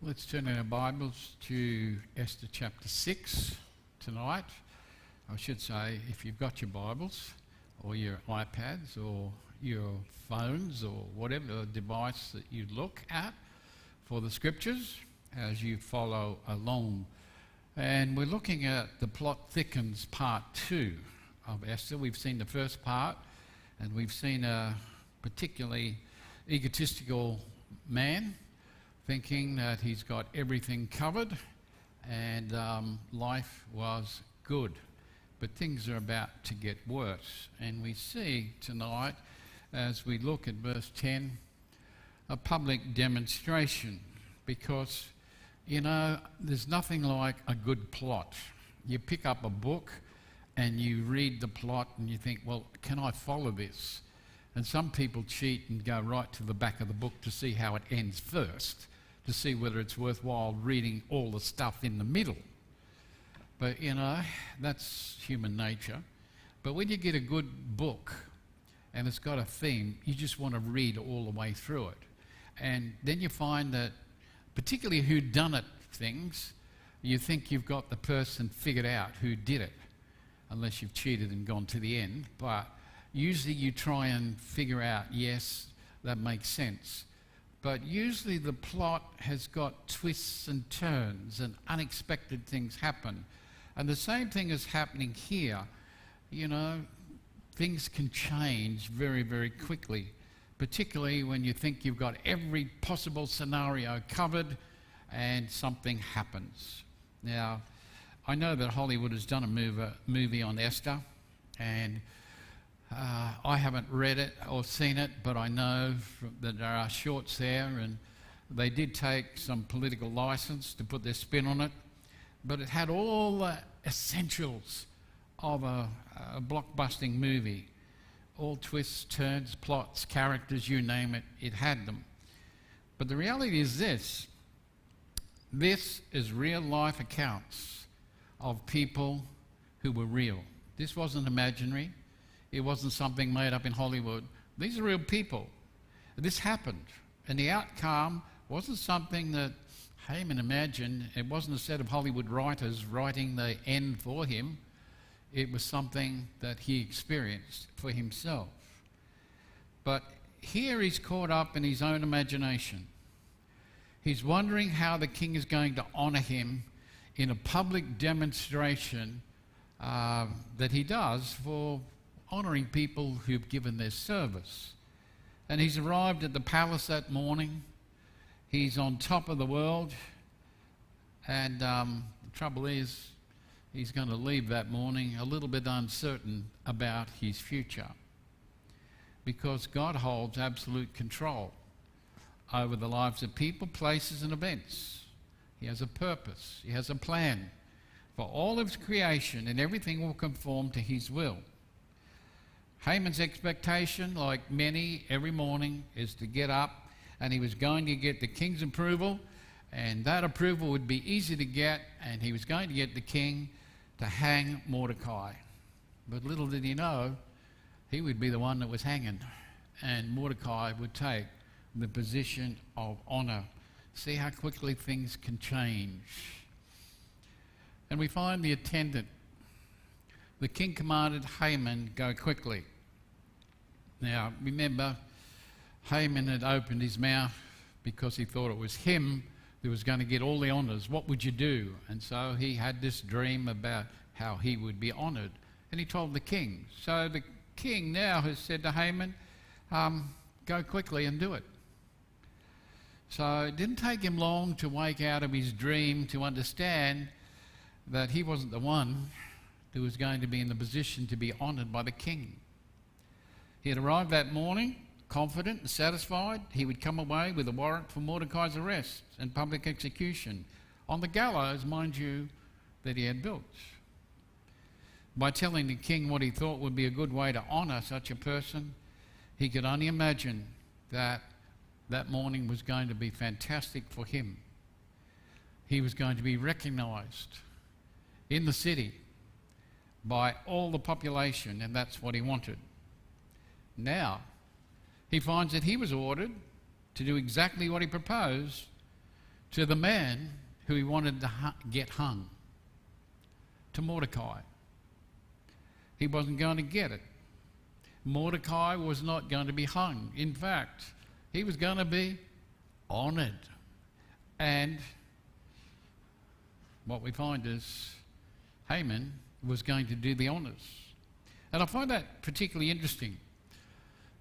Let's turn our Bibles to Esther chapter 6 tonight. I should say, if you've got your Bibles or your iPads or your phones or whatever device that you look at for the scriptures as you follow along. And we're looking at the plot thickens part 2 of Esther. We've seen the first part, and we've seen a particularly egotistical man thinking that he's got everything covered and life was good. But things are about to get worse. And we see tonight, as we look at verse 10, a public demonstration. Because, you know, there's nothing like a good plot. You pick up a book and you read the plot and you think, well, can I follow this? And some people cheat and go right to the back of the book to see how it ends first, to see whether it's worthwhile reading all the stuff in the middle. But, you know, that's human nature. But when you get a good book and it's got a theme, you just want to read all the way through it. And then you find that, particularly whodunit things, you think you've got the person figured out who did it, unless you've cheated and gone to the end. But usually you try and figure out, yes, that makes sense. But usually the plot has got twists and turns and unexpected things happen. And the same thing is happening here. You know, things can change very, very quickly, particularly when you think you've got every possible scenario covered and something happens. Now, I know that Hollywood has done a movie on Esther, and I haven't read it or seen it, but I know that there are shorts there, and they did take some political license to put their spin on it, but it had all the essentials of a blockbusting movie. All twists, turns, plots, characters, you name it, it had them. But the reality is this is real life accounts of people who were real. This wasn't imaginary. It wasn't something made up in Hollywood. These are real people. This happened. And the outcome wasn't something that Haman imagined. It wasn't a set of Hollywood writers writing the end for him. It was something that he experienced for himself. But here he's caught up in his own imagination. He's wondering how the king is going to honor him in a public demonstration that he does for honouring people who've given their service. And he's arrived at the palace that morning. He's on top of the world. And the trouble is, he's going to leave that morning a little bit uncertain about his future. Because God holds absolute control over the lives of people, places and events. He has a purpose. He has a plan for all of his creation, and everything will conform to his will. Haman's expectation, like many every morning, is to get up, and he was going to get the king's approval, and that approval would be easy to get, and he was going to get the king to hang Mordecai. But little did he know, he would be the one that was hanging, and Mordecai would take the position of honor. See how quickly things can change. And we find the attendant. The king commanded Haman, go quickly. Now, remember, Haman had opened his mouth because he thought it was him who was going to get all the honours. What would you do? And so he had this dream about how he would be honoured. And he told the king. So the king now has said to Haman, go quickly and do it. So it didn't take him long to wake out of his dream to understand that he wasn't the one who was going to be in the position to be honoured by the king. He had arrived that morning, confident and satisfied he would come away with a warrant for Mordecai's arrest and public execution on the gallows, mind you, that he had built. By telling the king what he thought would be a good way to honour such a person, he could only imagine that that morning was going to be fantastic for him. He was going to be recognised in the city by all the population, and that's what he wanted. Now, he finds that he was ordered to do exactly what he proposed to the man who he wanted to get hung, to Mordecai. He wasn't going to get it. Mordecai was not going to be hung. In fact, he was going to be honoured. And what we find is Haman was going to do the honours. And I find that particularly interesting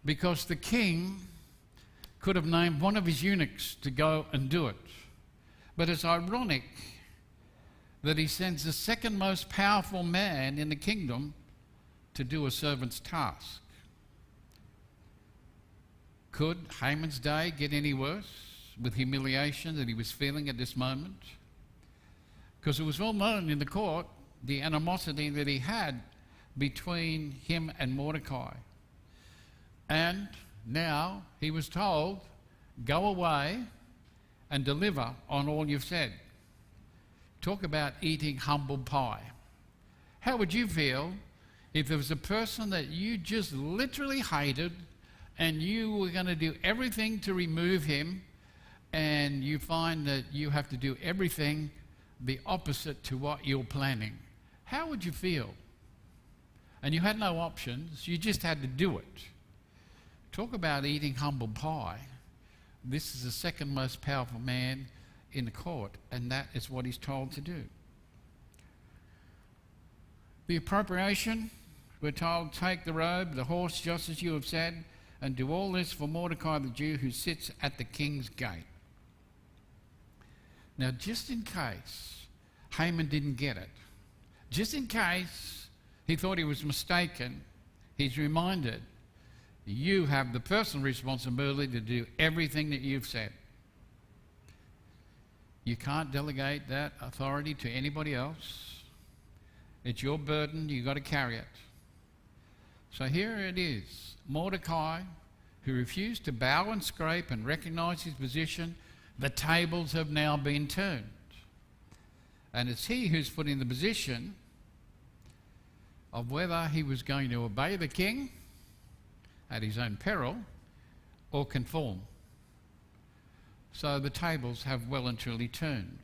because the king could have named one of his eunuchs to go and do it. But it's ironic that he sends the second most powerful man in the kingdom to do a servant's task. Could Haman's day get any worse with humiliation that he was feeling at this moment? Because it was well known in the court the animosity that he had between him and Mordecai. And now he was told, go away and deliver on all you've said. Talk about eating humble pie. How would you feel if there was a person that you just literally hated and you were going to do everything to remove him, and you find that you have to do everything the opposite to what you're planning? How would you feel? And you had no options, you just had to do it. Talk about eating humble pie. This is the second most powerful man in the court, and that is what he's told to do. The appropriation, we're told, take the robe, the horse, just as you have said, and do all this for Mordecai the Jew who sits at the king's gate. Now, just in case Haman didn't get it, just in case he thought he was mistaken, he's reminded, you have the personal responsibility to do everything that you've said. You can't delegate that authority to anybody else. It's your burden, you've got to carry it. So here it is, Mordecai, who refused to bow and scrape and recognize his position. The tables have now been turned. And it's he who's put in the position of whether he was going to obey the king at his own peril or conform. So the tables have well and truly turned.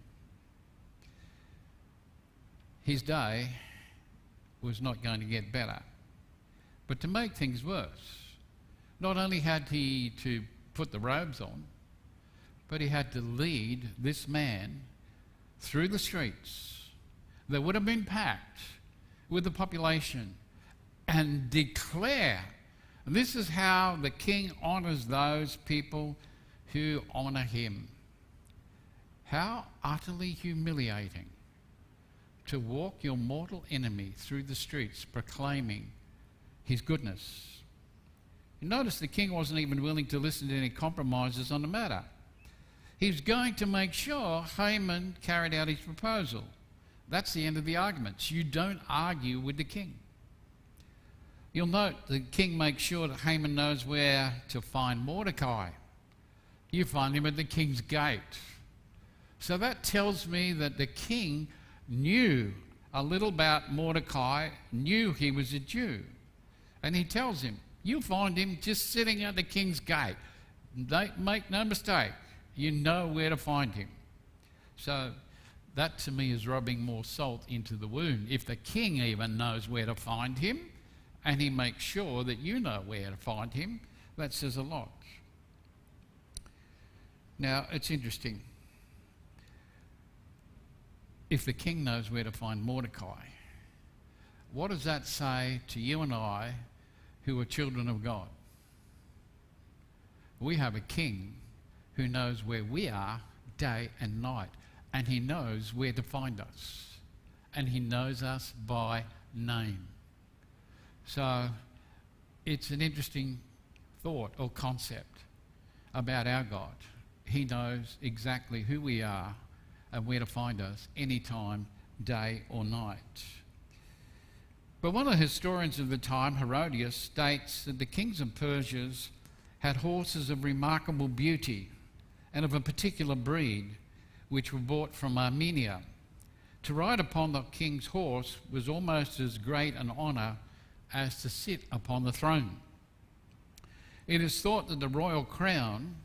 His day was not going to get better. But to make things worse, not only had he to put the robes on, but he had to lead this man through the streets that would have been packed with the population and declare, this is how the king honours those people who honour him. How utterly humiliating to walk your mortal enemy through the streets proclaiming his goodness. You notice the king wasn't even willing to listen to any compromises on the matter. He was going to make sure Haman carried out his proposal. That's the end of the arguments. You don't argue with the king. You'll note the king makes sure that Haman knows where to find Mordecai. You find him at the king's gate. So that tells me that the king knew a little about Mordecai, knew he was a Jew. And he tells him, you'll find him just sitting at the king's gate. Make no mistake, you know where to find him. So that to me is rubbing more salt into the wound. If the king even knows where to find him, and he makes sure that you know where to find him, that says a lot. Now, it's interesting. If the king knows where to find Mordecai, what does that say to you and I who are children of God? We have a king who knows where we are day and night, and he knows where to find us, and he knows us by name. So it's an interesting thought or concept about our God. He knows exactly who we are and where to find us anytime, day or night. But one of the historians of the time, Herodias, states that the kings of Persia had horses of remarkable beauty and of a particular breed, which were brought from Armenia. To ride upon the king's horse was almost as great an honour as to sit upon the throne. It is thought that the royal crown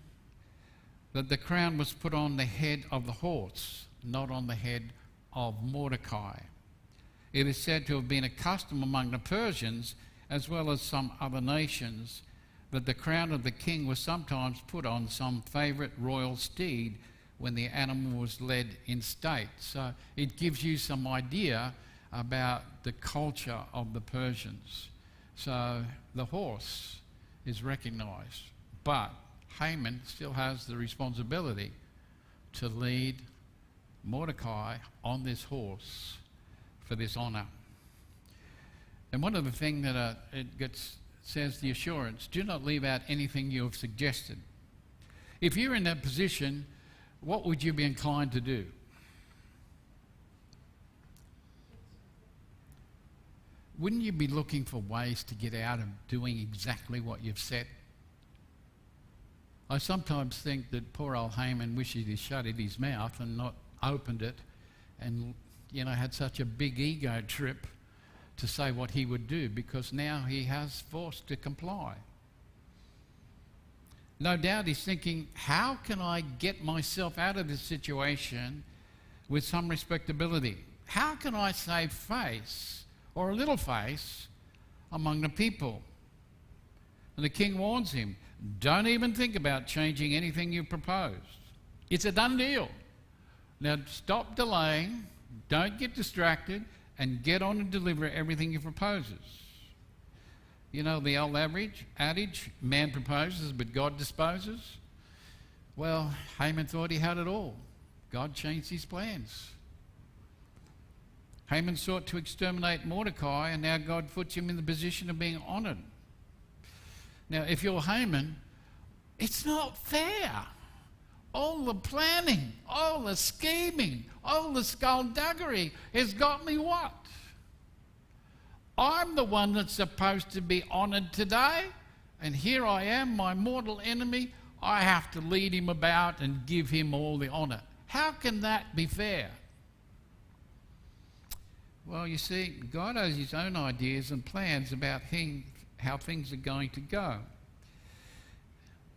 that the crown was put on the head of the horse, not on the head of Mordecai. It is said to have been a custom among the Persians, as well as some other nations, that the crown of the king was sometimes put on some favourite royal steed when the animal was led in state. So it gives you some idea about the culture of the Persians. So the horse is recognised, but Haman still has the responsibility to lead Mordecai on this horse for this honour. And one of the things that says the assurance, do not leave out anything you have suggested. If you're in that position, what would you be inclined to do? Wouldn't you be looking for ways to get out of doing exactly what you've said? I sometimes think that poor old Haman wishes he'd shut his mouth and not opened it and, had such a big ego trip to say what he would do, because now he has forced to comply. No doubt he's thinking, how can I get myself out of this situation with some respectability? How can I save face, or a little face, among the people? And the king warns him, don't even think about changing anything you proposed. It's a done deal. Now stop delaying, don't get distracted, and get on and deliver everything he proposes. You know the old adage, man proposes but God disposes? Well, Haman thought he had it all. God changed his plans. Haman sought to exterminate Mordecai, and now God puts him in the position of being honoured. Now, if you're Haman, it's not fair. All the planning, all the scheming, all the skullduggery has got me what? I'm the one that's supposed to be honoured today, and here I am, my mortal enemy. I have to lead him about and give him all the honour. How can that be fair? Well, you see, God has his own ideas and plans about how things are going to go.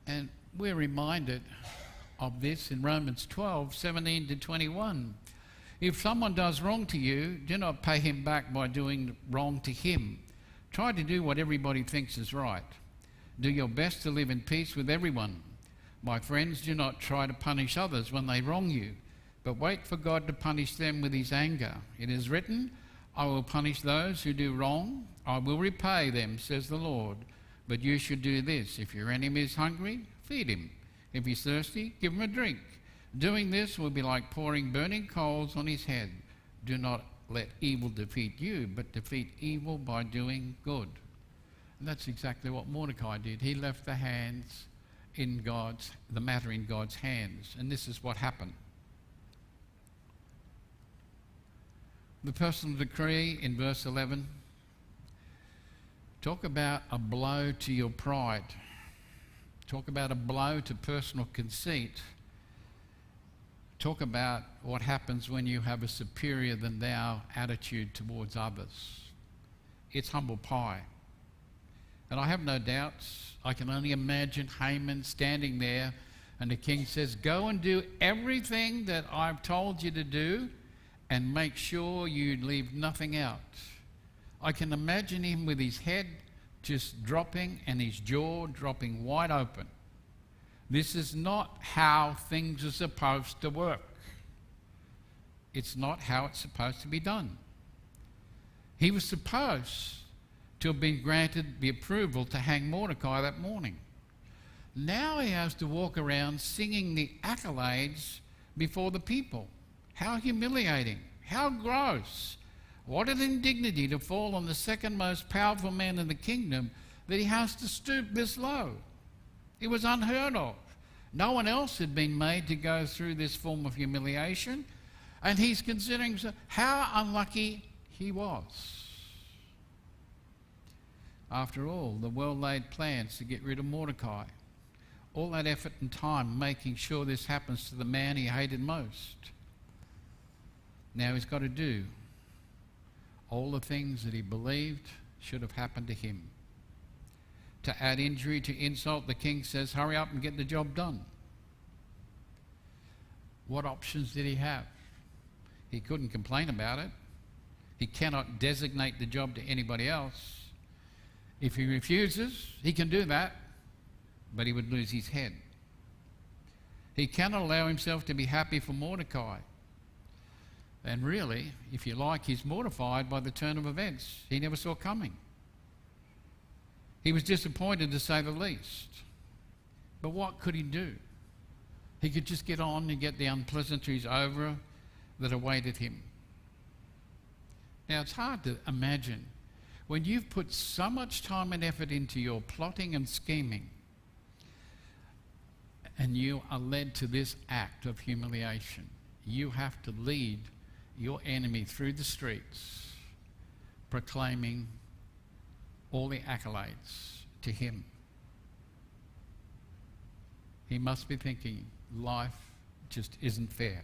And we're reminded of this in Romans 12:17 to 21. If someone does wrong to you, do not pay him back by doing wrong to him. Try to do what everybody thinks is right. Do your best to live in peace with everyone. My friends, do not try to punish others when they wrong you, but wait for God to punish them with his anger. It is written, I will punish those who do wrong. I will repay them, says the Lord. But you should do this. If your enemy is hungry, feed him. If he's thirsty, give him a drink. Doing this will be like pouring burning coals on his head. Do not let evil defeat you, but defeat evil by doing good. And that's exactly what Mordecai did. He left the matter in God's hands. And this is what happened. The personal decree in verse 11. Talk about a blow to your pride. Talk about a blow to personal conceit. Talk about what happens when you have a superior than thou attitude towards others. It's humble pie. And I have no doubts. I can only imagine Haman standing there, and the king says, go and do everything that I've told you to do, and make sure you leave nothing out. I can imagine him with his head just dropping and his jaw dropping wide open. This is not how things are supposed to work. It's not how it's supposed to be done. He was supposed to have been granted the approval to hang Mordecai that morning. Now he has to walk around singing the accolades before the people. How humiliating. How gross. What an indignity to fall on the second most powerful man in the kingdom, that he has to stoop this low. It was unheard of. No one else had been made to go through this form of humiliation, and he's considering how unlucky he was. After all, the well-laid plans to get rid of Mordecai, all that effort and time making sure this happens to the man he hated most. Now he's got to do all the things that he believed should have happened to him. To add injury to insult, the king says, hurry up and get the job done. What options did he have? He couldn't complain about it. He cannot designate the job to anybody else. If he refuses, he can do that, but he would lose his head. He cannot allow himself to be happy for Mordecai. And really, if you like, he's mortified by the turn of events he never saw coming. He was disappointed, to say the least. But what could he do? He could just get on and get the unpleasantries over that awaited him. Now, it's hard to imagine when you've put so much time and effort into your plotting and scheming, and you are led to this act of humiliation. You have to lead your enemy through the streets, proclaiming all the accolades to him. He must be thinking, life just isn't fair.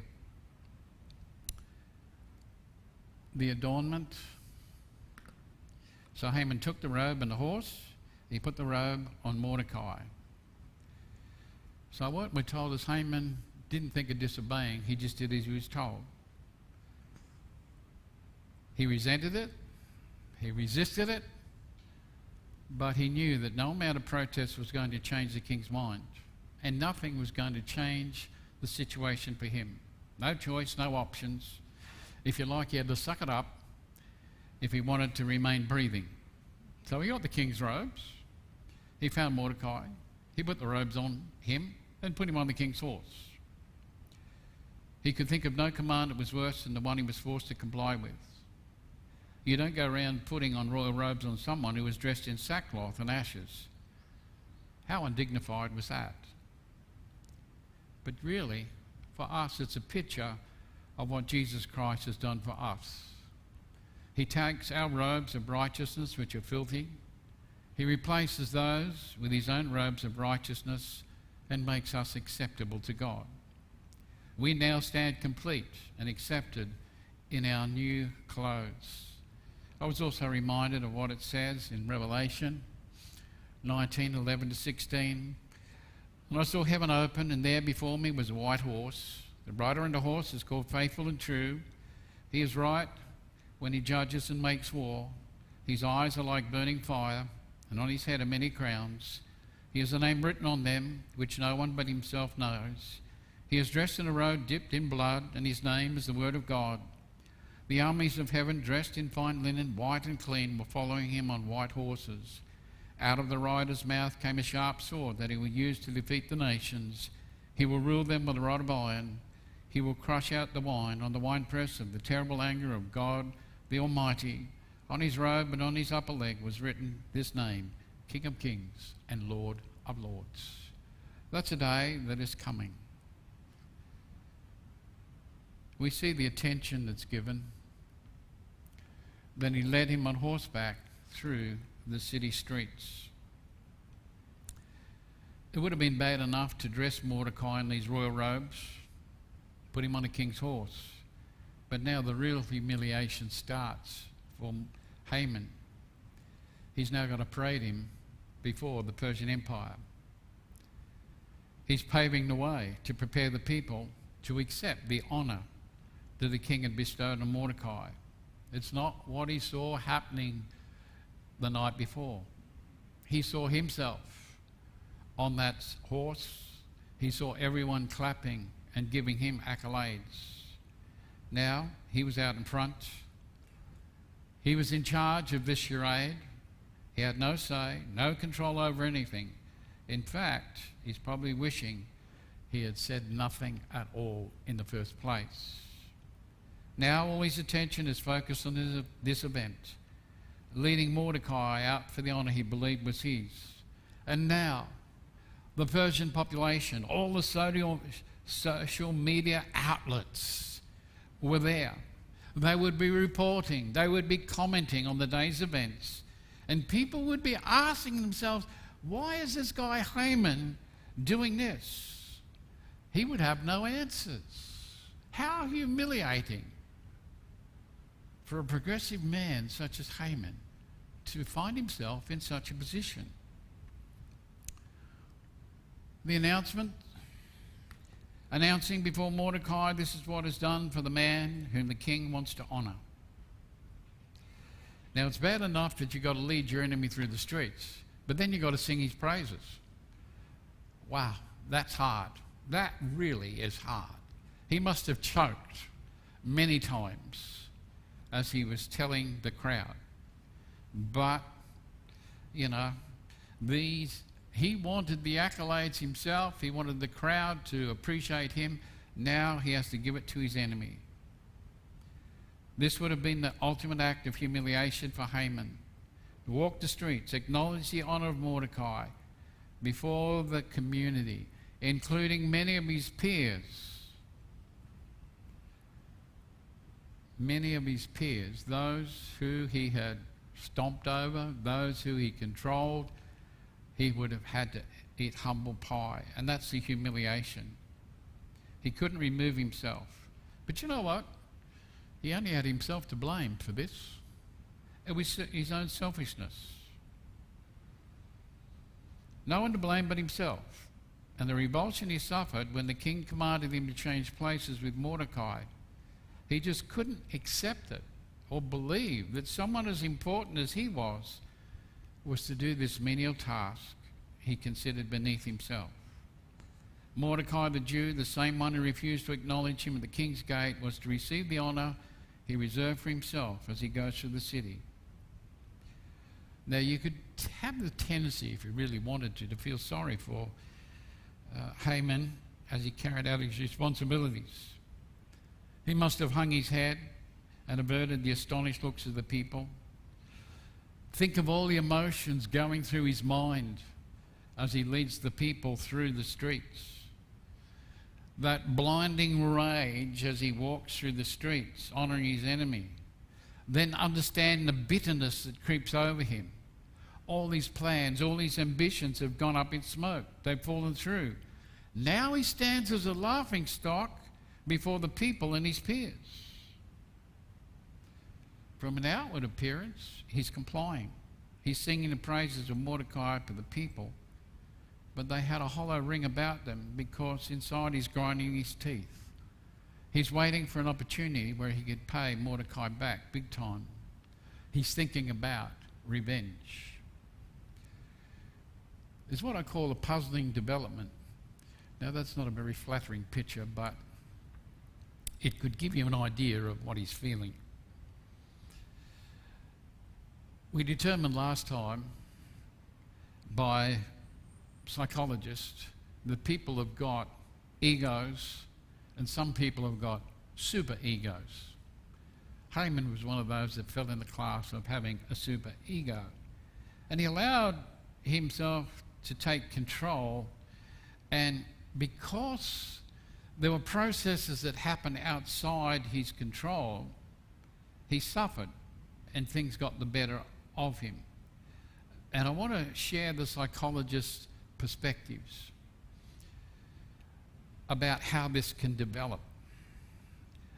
The adornment. So Haman took the robe and the horse. He put the robe on Mordecai. So what we're told is Haman didn't think of disobeying. He just did as he was told. He resented it. He resisted it. But he knew that no amount of protest was going to change the king's mind. And nothing was going to change the situation for him. No choice, no options. If you like, he had to suck it up if he wanted to remain breathing. So he got the king's robes. He found Mordecai. He put the robes on him and put him on the king's horse. He could think of no command that was worse than the one he was forced to comply with. You don't go around putting on royal robes on someone who was dressed in sackcloth and ashes. How undignified was that? But really, for us, it's a picture of what Jesus Christ has done for us. He takes our robes of righteousness, which are filthy. He replaces those with his own robes of righteousness and makes us acceptable to God. We now stand complete and accepted in our new clothes. I was also reminded of what it says in Revelation 19:11-16. And I saw heaven open, and there before me was a white horse. The rider on the horse is called Faithful and True. He is right when he judges and makes war. His eyes are like burning fire, and on his head are many crowns. He has a name written on them which no one but himself knows. He is dressed in a robe dipped in blood, and his name is the Word of God. The armies of heaven, dressed in fine linen, white and clean, were following him on white horses. Out of the rider's mouth came a sharp sword that he will use to defeat the nations. He will rule them with a rod of iron. He will crush out the wine on the winepress of the terrible anger of God the Almighty. On his robe and on his upper leg was written this name, King of Kings and Lord of Lords. That's a day that is coming. We see the attention that's given. Then he led him on horseback through the city streets. It would have been bad enough to dress Mordecai in these royal robes, put him on a king's horse. But now the real humiliation starts for Haman. He's now got to parade him before the Persian Empire. He's paving the way to prepare the people to accept the honour that the king had bestowed on Mordecai. It's not what he saw happening the night before. He saw himself on that horse. He saw everyone clapping and giving him accolades. Now he was out in front. He was in charge of this charade. He had no say, no control over anything. In fact, he's probably wishing he had said nothing at all in the first place. Now all his attention is focused on this event, leading Mordecai out for the honour he believed was his. And now, the Persian population, all the social media outlets were there. They would be reporting, they would be commenting on the day's events, and people would be asking themselves, why is this guy Haman doing this? He would have no answers. How humiliating for a progressive man such as Haman to find himself in such a position. The announcement announcing before Mordecai, this is what is done for the man whom the king wants to honour. Now, it's bad enough that you've got to lead your enemy through the streets, but then you've got to sing his praises. Wow, that's hard. That really is hard. He must have choked many times as he was telling the crowd. But, he wanted the accolades himself. He wanted the crowd to appreciate him. Now he has to give it to his enemy. This would have been the ultimate act of humiliation for Haman. To walk the streets, acknowledge the honour of Mordecai before the community, including many of his peers. Many of his peers, those who he had stomped over, those who he controlled, he would have had to eat humble pie. And that's the humiliation. He couldn't remove himself. But you know what? He only had himself to blame for this. It was his own selfishness. No one to blame but himself. And the revulsion he suffered when the king commanded him to change places with Mordecai, he just couldn't accept it or believe that someone as important as he was to do this menial task he considered beneath himself. Mordecai the Jew, the same one who refused to acknowledge him at the king's gate, was to receive the honour he reserved for himself as he goes through the city. Now, you could have the tendency, if you really wanted to feel sorry for Haman as he carried out his responsibilities. He must have hung his head and averted the astonished looks of the people. Think of all the emotions going through his mind as he leads the people through the streets. That blinding rage as he walks through the streets, honouring his enemy. Then understand the bitterness that creeps over him. All these plans, all these ambitions have gone up in smoke. They've fallen through. Now he stands as a laughingstock before the people and his peers. From an outward appearance, he's complying. He's singing the praises of Mordecai to the people, but they had a hollow ring about them because inside he's grinding his teeth. He's waiting for an opportunity where he could pay Mordecai back big time. He's thinking about revenge. It's what I call a puzzling development. Now, that's not a very flattering picture, but it could give you an idea of what he's feeling. We determined last time by psychologists that people have got egos and some people have got super egos. Haman was one of those that fell in the class of having a super ego. And he allowed himself to take control, and because there were processes that happened outside his control, he suffered and things got the better of him. And I want to share the psychologist's perspectives about how this can develop.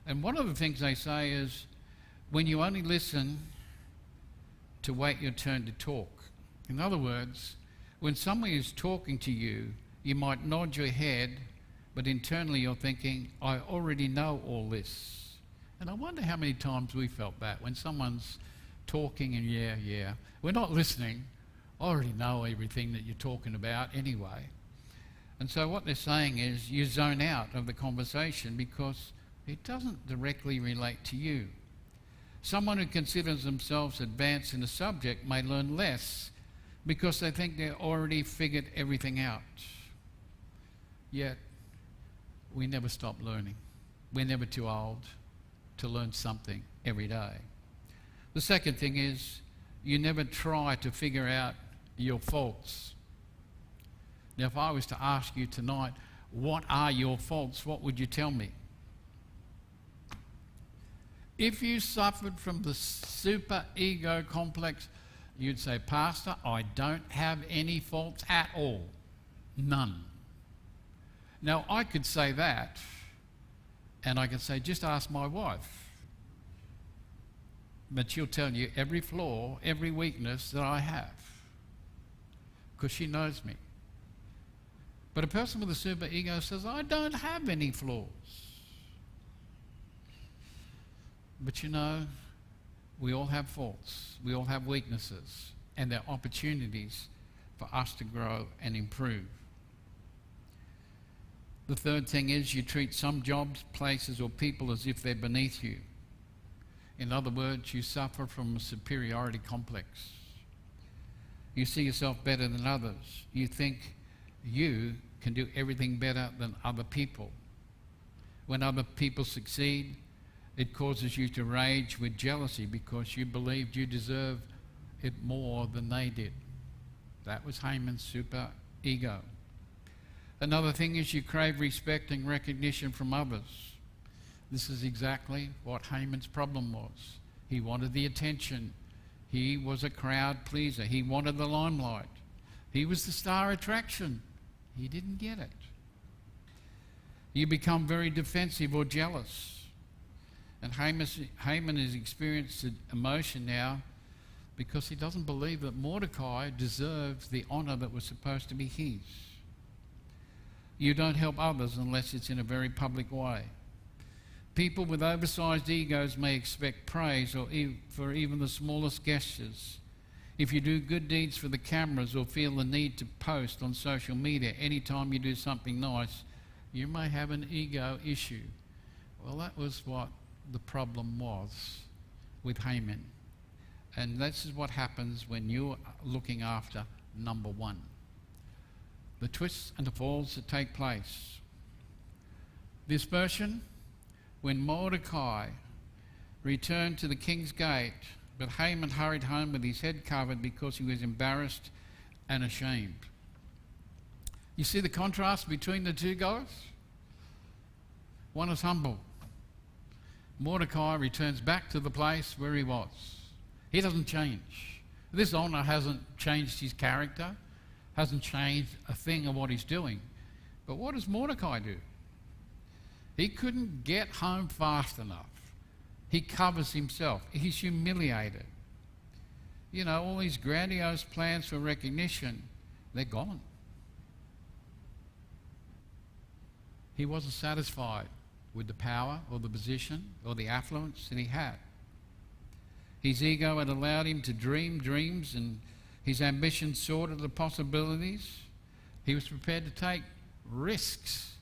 And one of the things they say is when you only listen to wait your turn to talk. In other words, when someone is talking to you, you might nod your head, but internally you're thinking, I already know all this. And I wonder how many times we felt that when someone's talking and yeah, we're not listening. I already know everything that you're talking about anyway. And so what they're saying is you zone out of the conversation because it doesn't directly relate to you. Someone who considers themselves advanced in a subject may learn less because they think they've already figured everything out. Yet, we never stop learning. We're never too old to learn something every day. The second thing is you never try to figure out your faults. Now, if I was to ask you tonight, what are your faults, what would you tell me? If you suffered from the super ego complex, you'd say, Pastor, I don't have any faults at all. None. Now, I could say that, and I could say, just ask my wife. But she'll tell you every flaw, every weakness that I have, because she knows me. But a person with a super ego says, I don't have any flaws. But you know, we all have faults. We all have weaknesses. And there are opportunities for us to grow and improve. The third thing is you treat some jobs, places or people as if they're beneath you. In other words, you suffer from a superiority complex. You see yourself better than others. You think you can do everything better than other people. When other people succeed, it causes you to rage with jealousy because you believed you deserved it more than they did. That was Haman's super ego. Another thing is you crave respect and recognition from others. This is exactly what Haman's problem was. He wanted the attention. He was a crowd pleaser. He wanted the limelight. He was the star attraction. He didn't get it. You become very defensive or jealous. And Haman has experienced emotion now because he doesn't believe that Mordecai deserves the honor that was supposed to be his. You don't help others unless it's in a very public way. People with oversized egos may expect praise for even the smallest gestures. If you do good deeds for the cameras or feel the need to post on social media anytime you do something nice, you may have an ego issue. Well, that was what the problem was with Haman. And this is what happens when you're looking after number one. The twists and the falls that take place. This version, when Mordecai returned to the king's gate, but Haman hurried home with his head covered because he was embarrassed and ashamed. You see the contrast between the two guys? One is humble. Mordecai returns back to the place where he was. He doesn't change. This honor hasn't changed his character, hasn't changed a thing of what he's doing. But what does Mordecai do? He couldn't get home fast enough. He covers himself. He's humiliated. You know, all these grandiose plans for recognition, they're gone. He wasn't satisfied with the power or the position or the affluence that he had. His ego had allowed him to dream dreams, and his ambition soared at the possibilities. He was prepared to take risks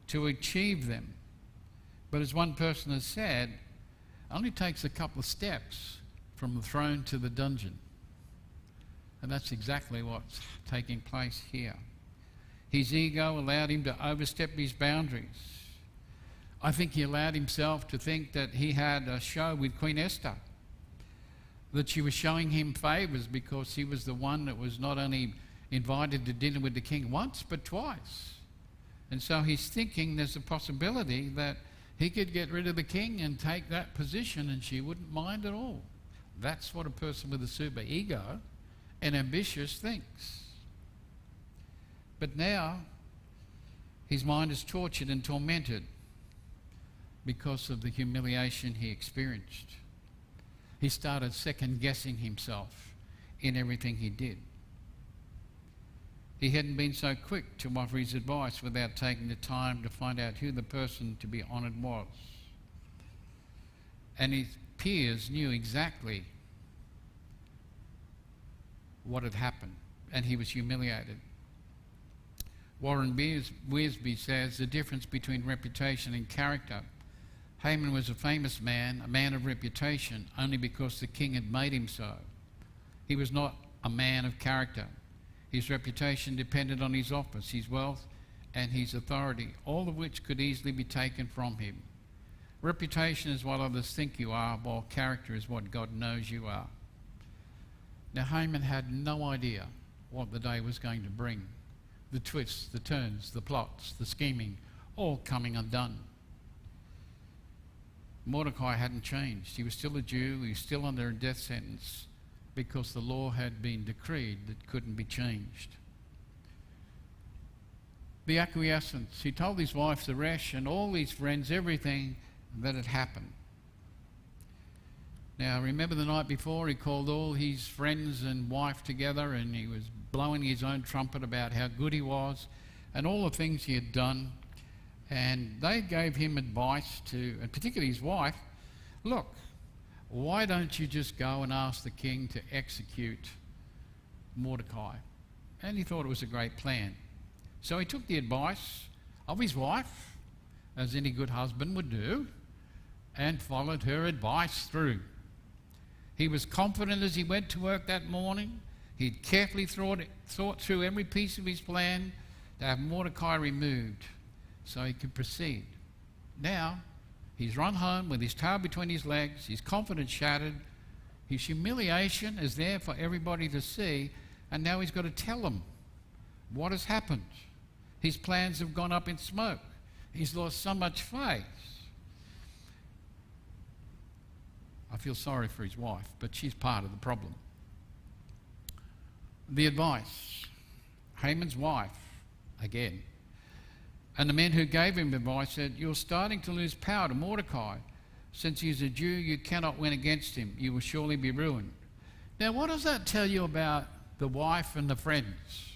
to achieve them. But as one person has said, it only takes a couple of steps from the throne to the dungeon. And that's exactly what's taking place here. His ego allowed him to overstep his boundaries. I think he allowed himself to think that he had a show with Queen Esther, that she was showing him favours because he was the one that was not only invited to dinner with the king once, but twice. And so he's thinking there's a possibility that he could get rid of the king and take that position and she wouldn't mind at all. That's what a person with a super ego and ambitious thinks. But now his mind is tortured and tormented because of the humiliation he experienced. He started second-guessing himself in everything he did. He hadn't been so quick to offer his advice without taking the time to find out who the person to be honoured was. And his peers knew exactly what had happened, and he was humiliated. Warren Wiersbe says the difference between reputation and character. Haman was a famous man, a man of reputation, only because the king had made him so. He was not a man of character. His reputation depended on his office, his wealth, and his authority, all of which could easily be taken from him. Reputation is what others think you are, while character is what God knows you are. Now, Haman had no idea what the day was going to bring. The twists, the turns, the plots, the scheming, all coming undone. Mordecai hadn't changed. He was still a Jew. He was still under a death sentence because the law had been decreed that couldn't be changed. The acquiescence. He told his wife Zeresh and all his friends everything that had happened. Now, remember the night before he called all his friends and wife together and he was blowing his own trumpet about how good he was and all the things he had done. And they gave him advice and particularly his wife, look, why don't you just go and ask the king to execute Mordecai? And he thought it was a great plan. So he took the advice of his wife, as any good husband would do, and followed her advice through. He was confident as he went to work that morning. He'd carefully thought through every piece of his plan to have Mordecai removed so he could proceed. Now, he's run home with his tail between his legs, his confidence shattered, his humiliation is there for everybody to see, and now he's got to tell them what has happened. His plans have gone up in smoke. He's lost so much faith. I feel sorry for his wife, but she's part of the problem. The advice, Haman's wife, again. And the men who gave him advice said, you're starting to lose power to Mordecai. Since he's a Jew, you cannot win against him. You will surely be ruined. Now, what does that tell you about the wife and the friends?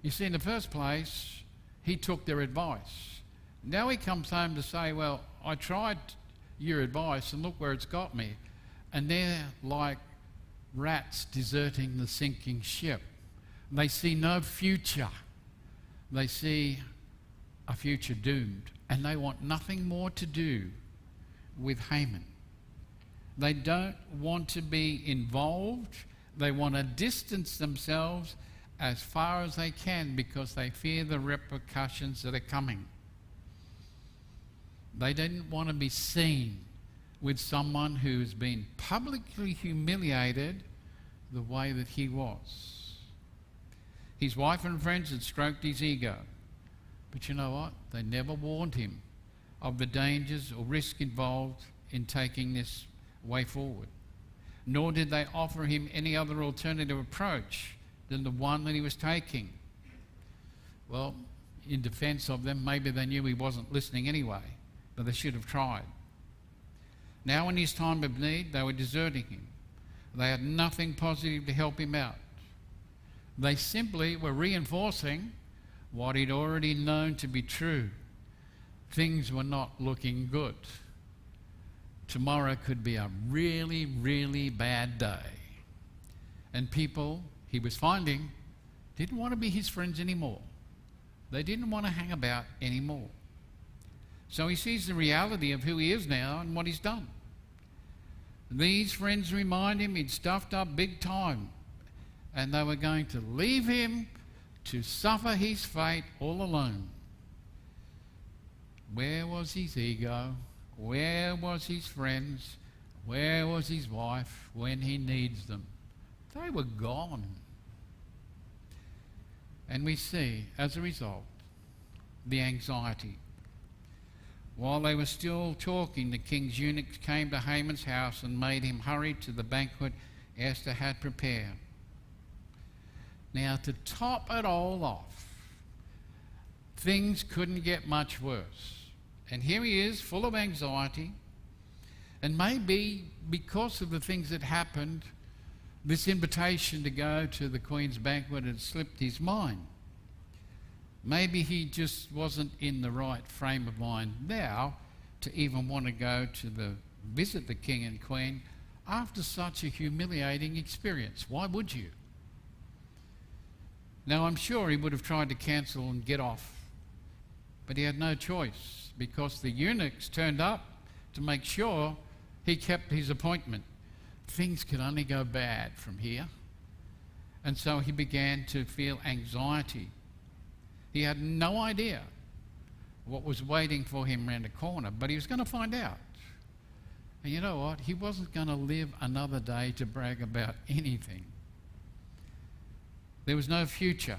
You see, in the first place, he took their advice. Now he comes home to say, well, I tried your advice and look where it's got me. And they're like rats deserting the sinking ship. They see no future. They see a future doomed. And they want nothing more to do with Haman. They don't want to be involved. They want to distance themselves as far as they can because they fear the repercussions that are coming. They didn't want to be seen with someone who's been publicly humiliated the way that he was. His wife and friends had stroked his ego. But you know what? They never warned him of the dangers or risk involved in taking this way forward. Nor did they offer him any other alternative approach than the one that he was taking. Well, in defense of them, maybe they knew he wasn't listening anyway, but they should have tried. Now in his time of need, they were deserting him. They had nothing positive to help him out. They simply were reinforcing what he'd already known to be true. Things were not looking good. Tomorrow could be a really, really bad day. And people he was finding didn't want to be his friends anymore. They didn't want to hang about anymore. So he sees the reality of who he is now and what he's done. These friends remind him he'd stuffed up big time and they were going to leave him to suffer his fate all alone. Where was his ego? Where was his friends? Where was his wife when he needs them? They were gone. And we see, as a result, the anxiety. While they were still talking, the king's eunuchs came to Haman's house and made him hurry to the banquet Esther had prepared. Now, to top it all off, things couldn't get much worse. And here he is, full of anxiety, and maybe because of the things that happened, this invitation to go to the Queen's banquet had slipped his mind. Maybe he just wasn't in the right frame of mind now to even want to go to visit the King and Queen after such a humiliating experience. Why would you? Now, I'm sure he would have tried to cancel and get off, but he had no choice because the eunuchs turned up to make sure he kept his appointment. Things could only go bad from here. And so he began to feel anxiety. He had no idea what was waiting for him around the corner, but he was going to find out. And you know what? He wasn't going to live another day to brag about anything. There was no future,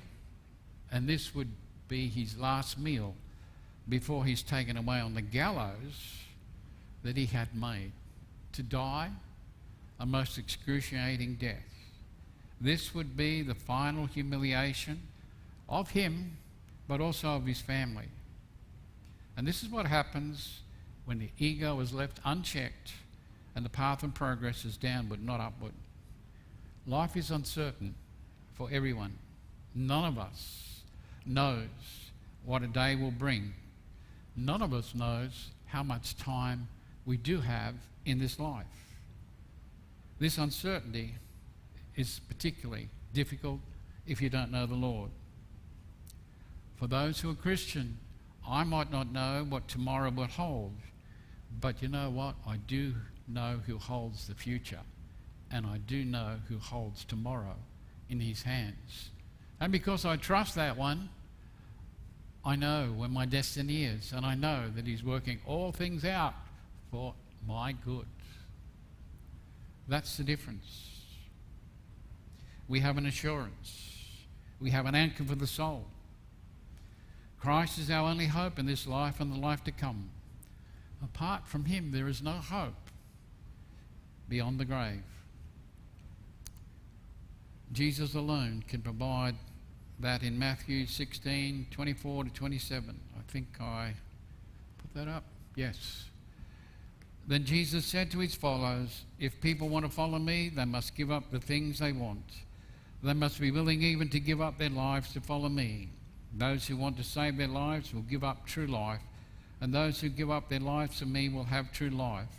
and this would be his last meal before he's taken away on the gallows that he had made, to die a most excruciating death. This would be the final humiliation of him, but also of his family. And this is what happens when the ego is left unchecked and the path of progress is downward, not upward. Life is uncertain for everyone. None of us knows what a day will bring. None of us knows how much time we do have in this life. This uncertainty is particularly difficult if you don't know the Lord. For those who are Christian, I might not know what tomorrow will hold, but you know what? I do know who holds the future, and I do know who holds tomorrow in his hands. And because I trust that one, I know when my destiny is, and I know that he's working all things out for my good. That's the difference. We have an assurance. We have an anchor for the soul. Christ is our only hope in this life and the life to come. Apart from him, there is no hope beyond the grave. Jesus alone can provide that in Matthew 16, 24 to 27. I think I put that up. Yes. Then Jesus said to his followers, if people want to follow me, they must give up the things they want. They must be willing even to give up their lives to follow me. Those who want to save their lives will give up true life, and those who give up their lives for me will have true life.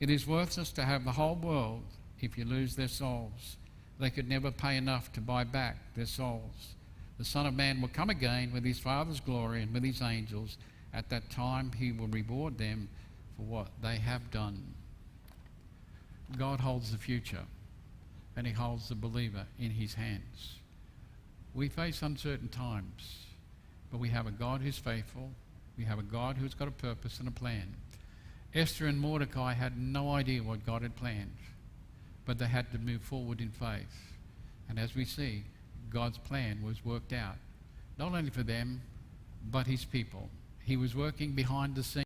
It is worthless to have the whole world if you lose their souls. They could never pay enough to buy back their souls. The Son of Man will come again with his Father's glory and with his angels. At that time he will reward them for what they have done. God holds the future, and he holds the believer in his hands. We face uncertain times, but we have a God who's faithful. We have a God who's got a purpose and a plan. Esther and Mordecai had no idea what God had planned, but they had to move forward in faith. And as we see, God's plan was worked out, not only for them, but his people. He was working behind the scenes.